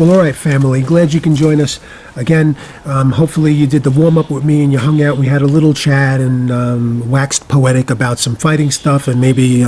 Well, all right, family. Glad you can join us again. Hopefully, you did the warm up with me and you hung out. We had a little chat and waxed poetic about some fighting stuff and maybe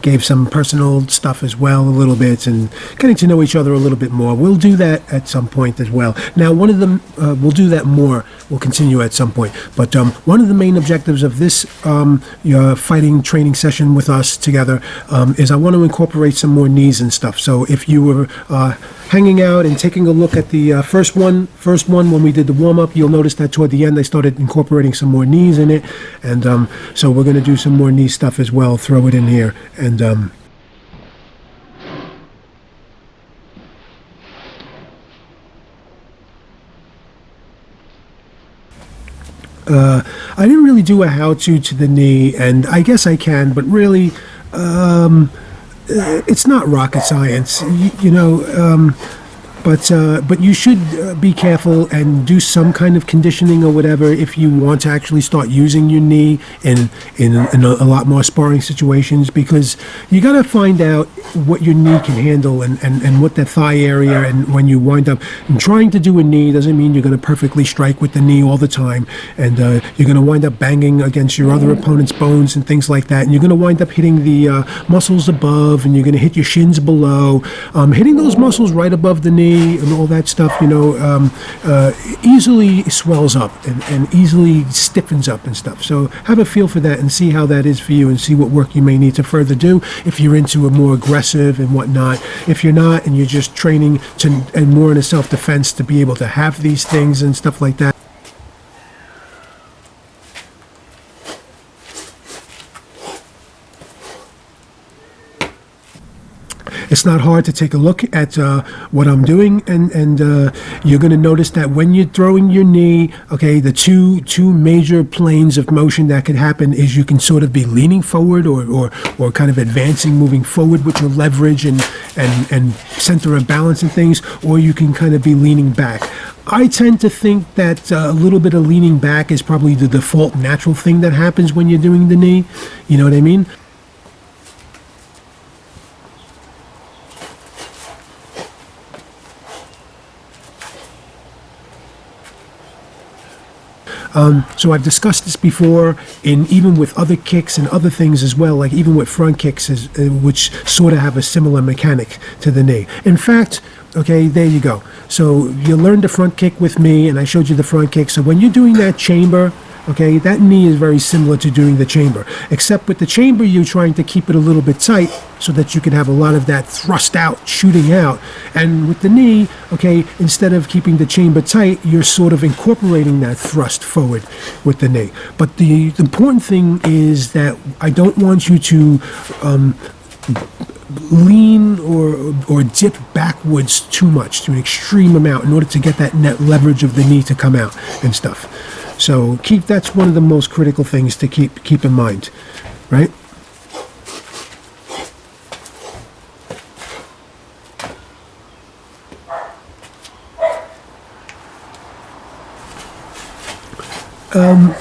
gave some personal stuff as well, a little bit, and getting to know each other a little bit more. We'll do that at some point as well. Now, one of them, we'll do that more. We'll continue at some point. But one of the main objectives of this fighting training session with us together is I want to incorporate some more knees and stuff. So if you were hanging out and taking a look at the first one when we did the warm-up, you'll notice that toward the end I started incorporating some more knees in it, and so we're going to do some more knee stuff as well, throw it in here, and I didn't really do a how-to to the knee, and I guess I can, but really it's not rocket science, you know, but you should be careful and do some kind of conditioning or whatever if you want to actually start using your knee in a lot more sparring situations, because you got to find out what your knee can handle and what that thigh area, and when you wind up and trying to do a knee doesn't mean you're going to perfectly strike with the knee all the time, and you're going to wind up banging against your other opponent's bones and things like that, and you're going to wind up hitting the muscles above, and you're going to hit your shins below. Hitting those muscles right above the knee and all that stuff, you know, easily swells up and easily stiffens up and stuff. So have a feel for that and see how that is for you, and see what work you may need to further do if you're into a more aggressive and whatnot. If you're not, and you're just training to and more in a self-defense to be able to have these things and stuff like that. It's not hard to take a look at what I'm doing, and you're going to notice that when you're throwing your knee, okay, the two major planes of motion that could happen is you can sort of be leaning forward or kind of advancing, moving forward with your leverage and center of balance and things, or you can kind of be leaning back. I tend to think that a little bit of leaning back is probably the default natural thing that happens when you're doing the knee. You know what I mean? So I've discussed this before, even with other kicks and other things as well, like even with front kicks, which sort of have a similar mechanic to the knee. In fact, okay, there you go. So you learned the front kick with me, and I showed you the front kick. So when you're doing that chamber, okay, that knee is very similar to doing the chamber, except with the chamber, you're trying to keep it a little bit tight so that you can have a lot of that thrust out, shooting out. And with the knee, okay, instead of keeping the chamber tight, you're sort of incorporating that thrust forward with the knee. But the important thing is that I don't want you to lean or dip backwards too much, to an extreme amount, in order to get that net leverage of the knee to come out and stuff. So that's one of the most critical things to keep in mind, right?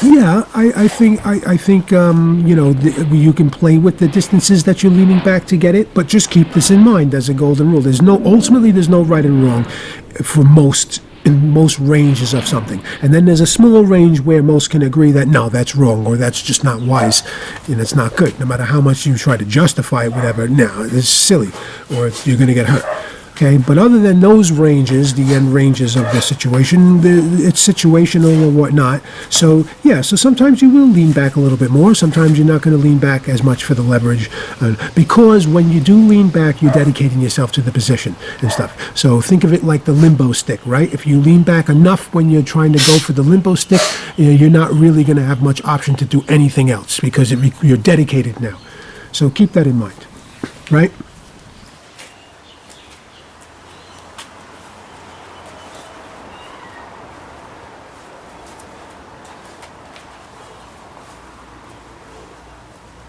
Yeah, I think you know, you can play with the distances that you're leaning back to get it, but just keep this in mind as a golden rule. Ultimately there's no right and wrong for in most ranges of something, and then there's a small range where most can agree that no, that's wrong, or that's just not wise, and it's not good. No matter how much you try to justify it, whatever, no, it's silly, or you're going to get hurt. Okay, but other than those ranges, the end ranges of the situation, it's situational or whatnot. So yeah, so sometimes you will lean back a little bit more. Sometimes you're not going to lean back as much for the leverage, because when you do lean back, you're dedicating yourself to the position and stuff. So think of it like the limbo stick, right? If you lean back enough when you're trying to go for the limbo stick, you're not really going to have much option to do anything else, because you're dedicated now. So keep that in mind, right?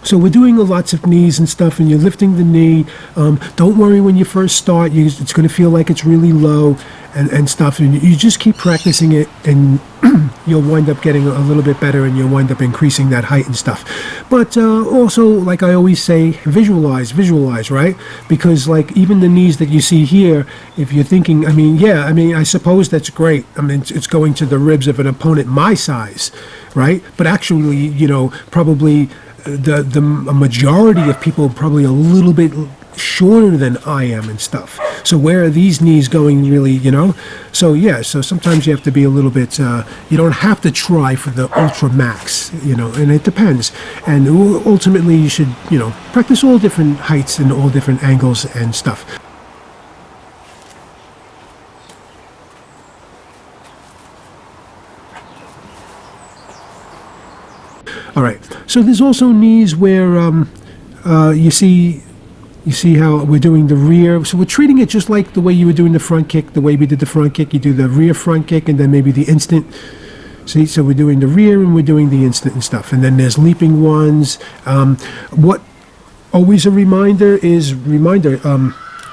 So we're doing lots of knees and stuff, and you're lifting the knee. Don't worry when you first start. It's going to feel like it's really low and stuff. And you just keep practicing it, and you'll wind up getting a little bit better, and you'll wind up increasing that height and stuff. But also, like I always say, visualize, right? Because like even the knees that you see here, if you're thinking, I suppose that's great. I mean, it's going to the ribs of an opponent my size, right? But actually, probably the majority of people are probably a little bit shorter than I am and stuff. So where are these knees going really, So sometimes you have to be a little bit, you don't have to try for the ultra max, and it depends. And ultimately you should, practice all different heights and all different angles and stuff. All right, so there's also knees where you see how we're doing the rear. So we're treating it just like the way you were doing the front kick, the way we did the front kick. You do the rear front kick and then maybe the instant. See, so we're doing the rear and we're doing the instant and stuff. And then there's leaping ones. What always a reminder,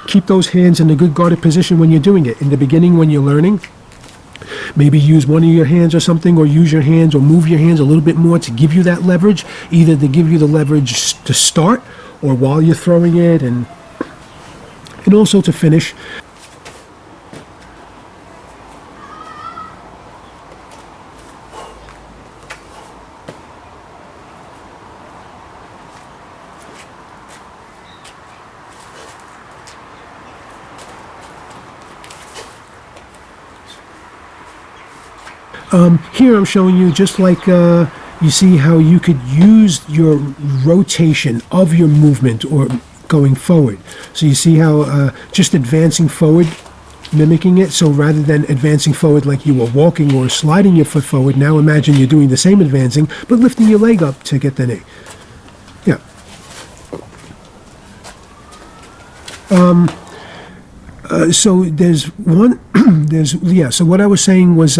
keep those hands in a good guarded position when you're doing it. In the beginning when you're learning, maybe use one of your hands or something, or use your hands or move your hands a little bit more to give you that leverage, either to give you the leverage to start or while you're throwing it, and also to finish. Here I'm showing you just like you see how you could use your rotation of your movement or going forward. So you see how just advancing forward, mimicking it. So rather than advancing forward like you were walking or sliding your foot forward, now imagine you're doing the same advancing but lifting your leg up to get the knee. Yeah. So there's one, so what I was saying was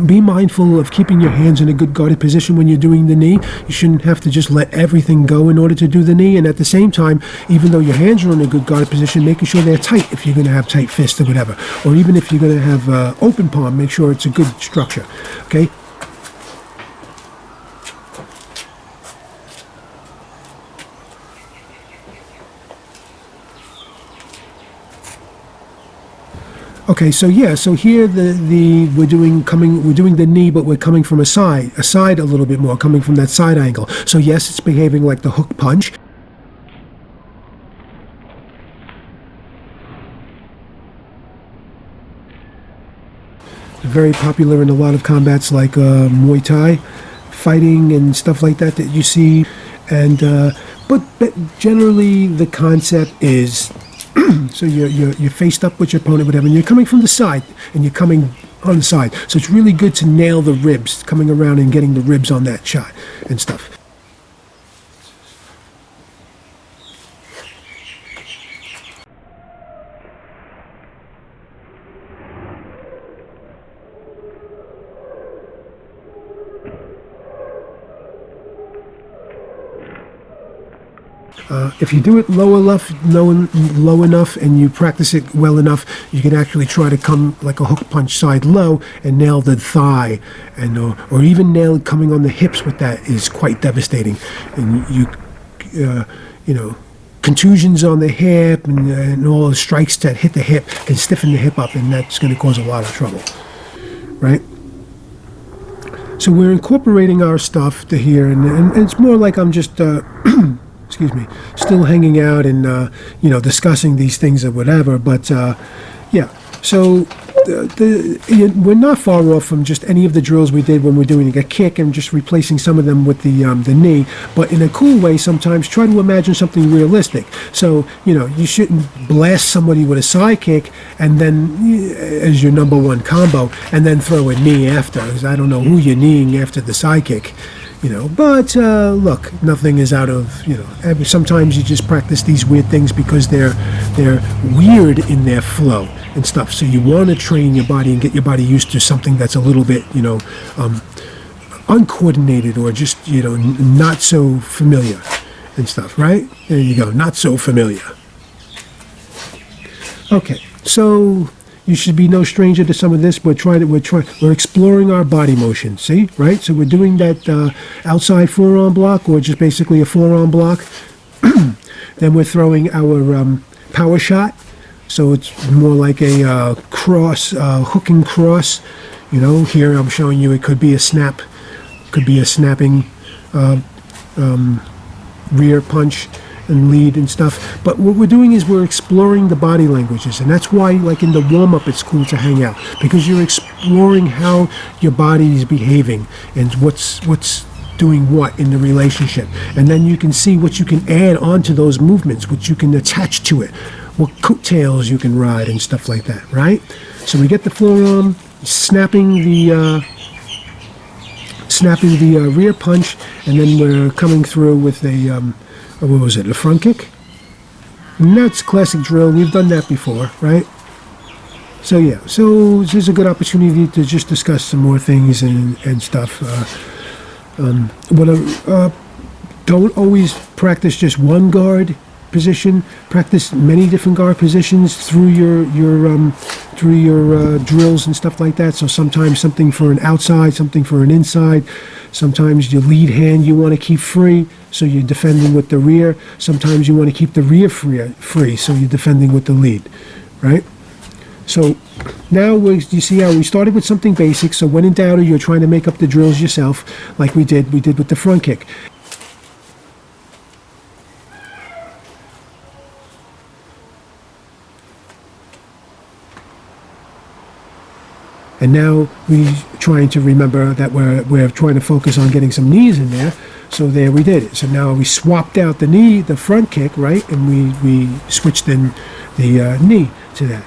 be mindful of keeping your hands in a good guarded position when you're doing the knee. You shouldn't have to just let everything go in order to do the knee, and at the same time, even though your hands are in a good guarded position, making sure they're tight if you're going to have tight fists or whatever, or even if you're going to have open palm, make sure it's a good structure, okay? Okay, so here we're doing the knee, but we're coming from a side a little bit more, coming from that side angle. So yes, it's behaving like the hook punch. Very popular in a lot of combats like Muay Thai fighting and stuff like that you see, and but generally the concept is. So you're faced up with your opponent, whatever, and you're coming from the side, and you're coming on the side. So it's really good to nail the ribs, coming around and getting the ribs on that shot and stuff. If you do it low enough and you practice it well enough, you can actually try to come like a hook punch side low and nail the thigh, and or even nail coming on the hips with that is quite devastating. And contusions on the hip and all the strikes that hit the hip can stiffen the hip up, and that's going to cause a lot of trouble, right? So we're incorporating our stuff to here, and it's more like I'm just excuse me, still hanging out and discussing these things or whatever. But yeah, so we're not far off from just any of the drills we did when we're doing a kick and just replacing some of them with the knee. But in a cool way, sometimes try to imagine something realistic. So you shouldn't blast somebody with a side kick and then as your number one combo and then throw a knee after, because I don't know who you're kneeing after the side kick. But look, nothing is out of, sometimes you just practice these weird things because they're weird in their flow and stuff. So you want to train your body and get your body used to something that's a little bit, uncoordinated or just, not so familiar and stuff, right? There you go, not so familiar. Okay, so you should be no stranger to some of this. We're exploring our body motion, see, right? So we're doing that outside forearm block, or just basically a forearm block. Then we're throwing our power shot. So it's more like a cross, hooking cross. Here I'm showing you it could be a snap, could be a snapping rear punch and lead and stuff. But what we're doing is we're exploring the body languages, and that's why, like in the warm-up, it's cool to hang out, because you're exploring how your body is behaving and what's doing what in the relationship, and then you can see what you can add onto those movements, what you can attach to it, what coattails you can ride and stuff like that, right? So we get the forearm snapping the rear punch, and then we're coming through with a what was it, a front kick? And that's classic drill. We've done that before, right? So yeah, so this is a good opportunity to just discuss some more things and stuff. Don't always practice just one guard position. Practice many different guard positions through your drills and stuff like that. So sometimes something for an outside, something for an inside. Sometimes your lead hand you want to keep free, so you're defending with the rear. Sometimes you want to keep the rear free, so you're defending with the lead, right? So now you see how we started with something basic. So when in doubt, you're trying to make up the drills yourself, like we did with the front kick. And now we're trying to remember that we're trying to focus on getting some knees in there. So there we did it. So now we swapped out the front kick, right? And we switched in the knee to that.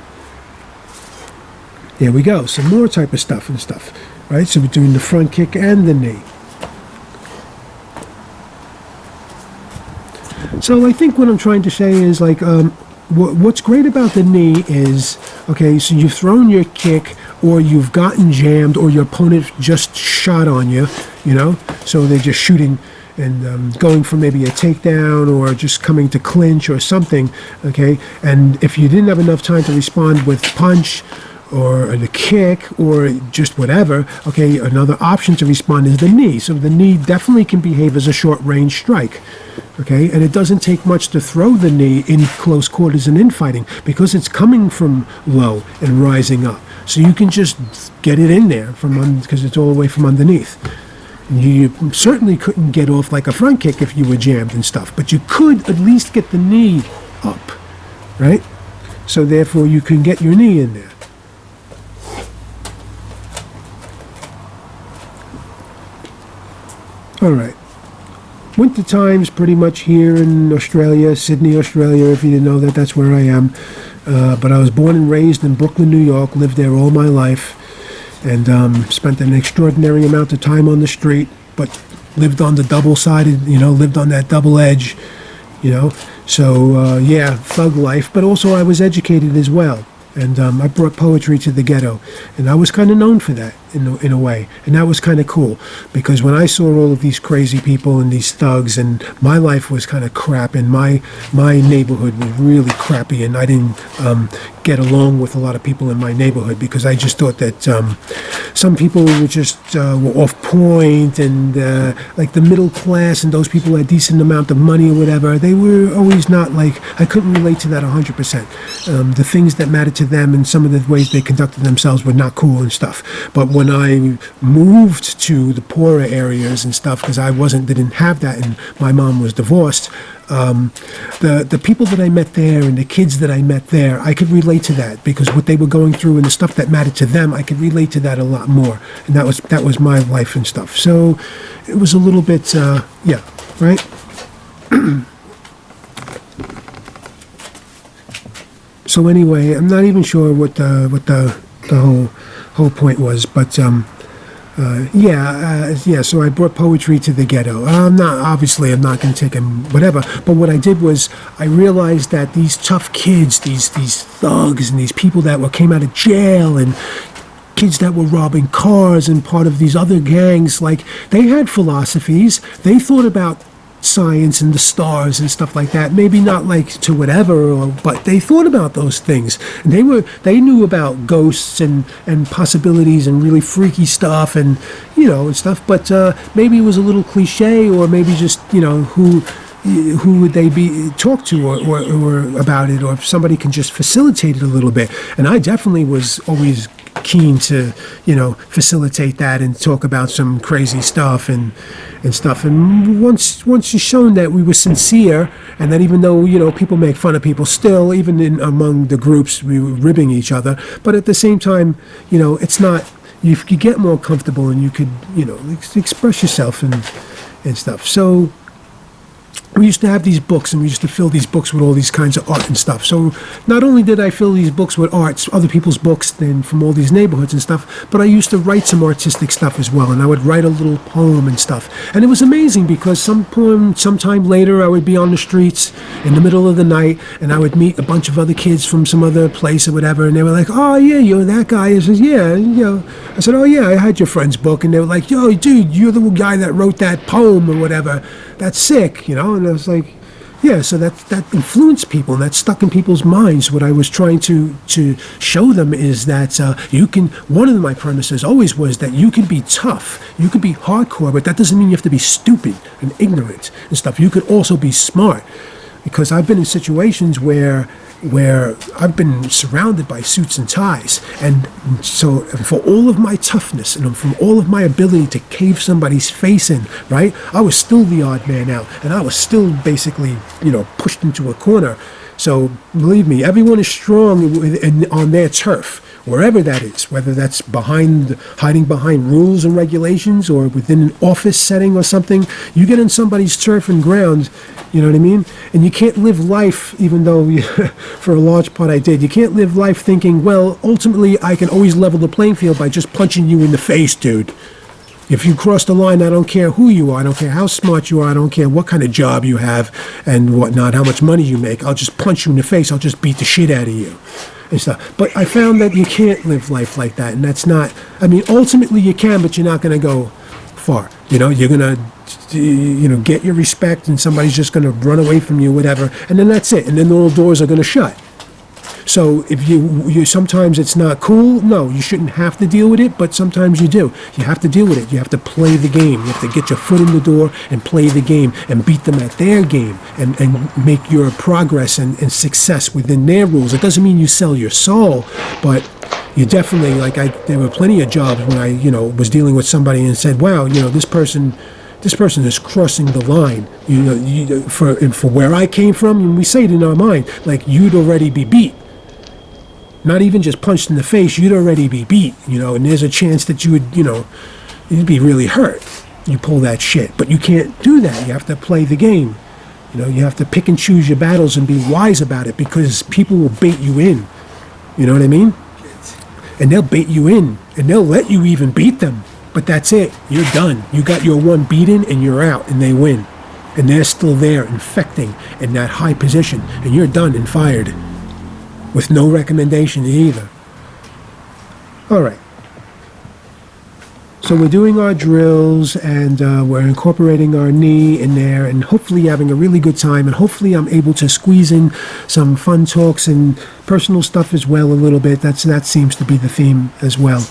There we go. Some more type of stuff, right? So we're doing the front kick and the knee. So I think what I'm trying to say is, like, what's great about the knee is, okay, so you've thrown your kick, or you've gotten jammed, or your opponent just shot on you, so they're just shooting and going for maybe a takedown, or just coming to clinch or something, okay? And if you didn't have enough time to respond with punch or the kick or just whatever, okay, another option to respond is the knee. So the knee definitely can behave as a short-range strike, okay? And it doesn't take much to throw the knee in close quarters and infighting, because it's coming from low and rising up. So you can just get it in there because it's all the way from underneath. You certainly couldn't get off like a front kick if you were jammed and stuff, but you could at least get the knee up, right? So therefore you can get your knee in there. All right. Winter time's pretty much here in Australia, Sydney, Australia. If you didn't know that, that's where I am. But I was born and raised in Brooklyn, New York, lived there all my life, and spent an extraordinary amount of time on the street, but lived on the double-sided, lived on that double edge, So, yeah, thug life, but also I was educated as well. And I brought poetry to the ghetto, and I was kind of known for that in a way, and that was kind of cool, because when I saw all of these crazy people and these thugs, and my life was kind of crap, and my neighborhood was really crappy, and I didn't get along with a lot of people in my neighborhood, because I just thought that some people were just were off point, and like the middle class and those people who had decent amount of money or whatever, they were always not like, I couldn't relate to that 100%. The things that mattered to them and some of the ways they conducted themselves were not cool and stuff. But when I moved to the poorer areas and stuff, because I didn't have that, and my mom was divorced, the people that I met there and the kids that I met there, I could relate to that, because what they were going through and the stuff that mattered to them, I could relate to that a lot more, and that was my life and stuff. So it was a little bit, yeah, right. So anyway, I'm not even sure what the whole point was, but yeah. So I brought poetry to the ghetto. I'm not going to take him whatever. But what I did was I realized that these tough kids, these thugs, and these people that came out of jail and kids that were robbing cars and part of these other gangs, like, they had philosophies. They thought about science and the stars and stuff like that. Maybe not like to whatever, but they thought about those things. And they knew about ghosts and possibilities and really freaky stuff and and stuff. But maybe it was a little cliche, or maybe just who would they be talk to or about it, or if somebody can just facilitate it a little bit. And I definitely was always keen to facilitate that and talk about some crazy stuff and stuff. And once you've shown that we were sincere, and that even though people make fun of people still, even among the groups, we were ribbing each other, but at the same time, it's not, you get more comfortable and you could express yourself and stuff. So we used to have these books, and we used to fill these books with all these kinds of art and stuff. So not only did I fill these books with art, other people's books and from all these neighborhoods and stuff, but I used to write some artistic stuff as well, and I would write a little poem and stuff. And it was amazing because sometime later I would be on the streets in the middle of the night, and I would meet a bunch of other kids from some other place or whatever, and they were like, "Oh yeah, you're that guy." I said, "Yeah, I said, "Oh yeah, I had your friend's book," and they were like, "Yo, dude, you're the guy that wrote that poem or whatever. That's sick," And I was like, yeah, so that influenced people, and that stuck in people's minds. What I was trying to show them is that one of my premises always was that you can be tough, you can be hardcore, but that doesn't mean you have to be stupid and ignorant and stuff. You could also be smart, because I've been in situations where I've been surrounded by suits and ties, and so for all of my toughness and from all of my ability to cave somebody's face in, right, I was still the odd man out, and I was still basically pushed into a corner. So believe me, everyone is strong on their turf, wherever that is, whether that's hiding behind rules and regulations, or within an office setting or something. You get in somebody's turf and ground, you know what I mean? And you can't live life, even though for a large part I did, you can't live life thinking, well, ultimately I can always level the playing field by just punching you in the face, dude. If you cross the line, I don't care who you are, I don't care how smart you are, I don't care what kind of job you have and whatnot, how much money you make, I'll just punch you in the face, I'll just beat the shit out of you and stuff. But I found that you can't live life like that, and that's not, ultimately you can, but you're not going to go far. You're going to, get your respect, and somebody's just going to run away from you, whatever, and then that's it, and then all doors are going to shut. So if you sometimes it's not cool, no, you shouldn't have to deal with it, but sometimes you do. You have to deal with it. You have to play the game. You have to get your foot in the door and play the game and beat them at their game and make your progress and success within their rules. It doesn't mean you sell your soul, but you definitely, there were plenty of jobs when I, was dealing with somebody and said, wow, this person is crossing the line. For where I came from, and we say it in our mind, like, you'd already be beat. Not even just punched in the face, you'd already be beat, and there's a chance that you'd be really hurt. You pull that shit. But you can't do that. You have to play the game. You have to pick and choose your battles and be wise about it, because people will bait you in. You know what I mean? And they'll bait you in, and they'll let you even beat them. But that's it. You're done. You got your one beaten, and you're out, and they win. And they're still there, infecting in that high position, and you're done and fired. With no recommendation either. All right. So we're doing our drills, and we're incorporating our knee in there, and hopefully having a really good time, and hopefully I'm able to squeeze in some fun talks and personal stuff as well a little bit. That seems to be the theme as well.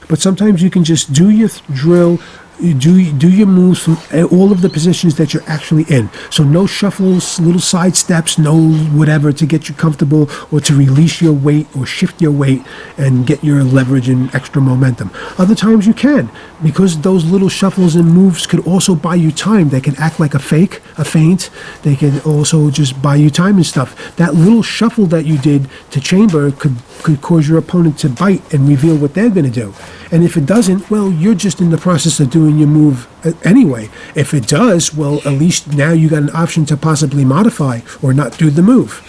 But sometimes you can just do your drill, do your moves from all of the positions that you're actually in. So no shuffles, little side steps, no whatever to get you comfortable or to release your weight or shift your weight and get your leverage and extra momentum. Other times you can, because those little shuffles and moves could also buy you time. They can act like a feint. They can also just buy you time and stuff. That little shuffle that you did to chamber could cause your opponent to bite and reveal what they're going to do. And if it doesn't, well, you're just in the process of doing your move anyway. If it does, well, at least now you got an option to possibly modify or not do the move.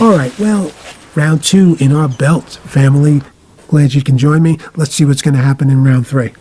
All right, well, round 2 in our belt, family. Glad you can join me. Let's see what's going to happen in round 3.